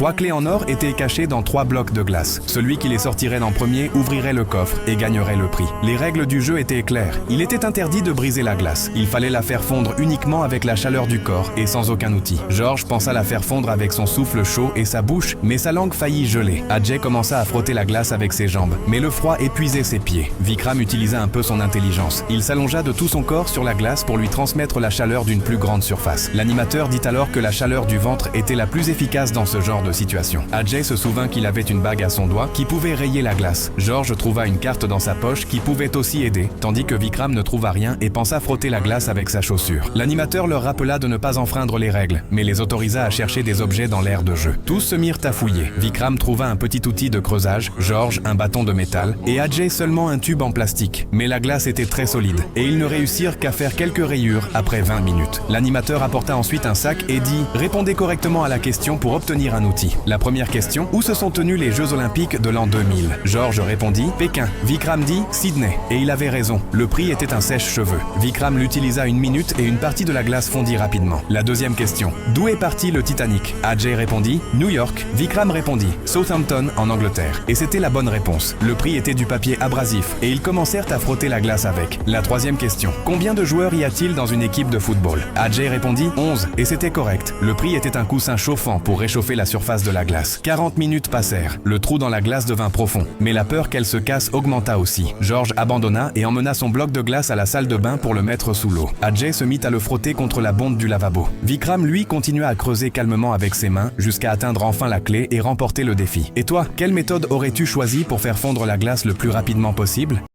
3 clés en or étaient cachées dans 3 blocs de glace. Celui qui les sortirait en premier ouvrirait le coffre et gagnerait le prix. Les règles du jeu étaient claires. Il était interdit de briser la glace. Il fallait la faire fondre uniquement avec la chaleur du corps et sans aucun outil. George pensa la faire fondre avec son souffle chaud et sa bouche, mais sa langue faillit geler. Ajay commença à frotter la glace avec ses jambes, mais le froid épuisait ses pieds. Vikram utilisa un peu son intelligence. Il s'allongea de tout son corps sur la glace pour lui transmettre la chaleur d'une plus grande surface. L'animateur dit alors que la chaleur du ventre était la plus efficace dans ce genre de situation. Ajay se souvint qu'il avait une bague à son doigt qui pouvait rayer la glace. George trouva une carte dans sa poche qui pouvait aussi aider, tandis que Vikram ne trouva rien et pensa frotter la glace avec sa chaussure. L'animateur leur rappela de ne pas enfreindre les règles, mais les autorisa à chercher des objets dans l'aire de jeu. Tous se mirent à fouiller. Vikram trouva un petit outil de creusage, George un bâton de métal et Ajay seulement un tube en plastique. Mais la glace était très solide et ils ne réussirent qu'à faire quelques rayures après 20 minutes. L'animateur apporta ensuite un sac et dit « Répondez correctement à la question pour obtenir un outil ». La première question « Où se sont tenus les Jeux Olympiques de l'an 2000 ?» George répondit « Pékin ». Vikram dit « Sydney ». Et il avait raison. Le prix était un sèche-cheveux. Vikram l'utilisa une minute et une partie de la glace fondit rapidement. La deuxième question « D'où est parti le Titanic ?» Ajay répondit « New York ». Vikram répondit « Southampton en Angleterre ». Et c'était la bonne réponse. Le prix était du papier abrasif et ils commencèrent à frotter la glace avec. La troisième question « Combien de joueurs y a-t-il dans une équipe de football ?» Ajay répondit « 11 ». Et c'était correct. Le prix était un coussin chauffant pour réchauffer la surface de la glace. 40 minutes passèrent. Le trou dans la glace devint profond. Mais la peur qu'elle se casse augmenta aussi. George abandonna et emmena son bloc de glace à la salle de bain pour le mettre sous l'eau. Ajay se mit à le frotter contre la bonde du lavabo. Vikram, lui, continua à creuser calmement avec ses mains jusqu'à atteindre enfin la clé et remporter le défi. Et toi, quelle méthode aurais-tu choisi pour faire fondre la glace le plus rapidement possible ?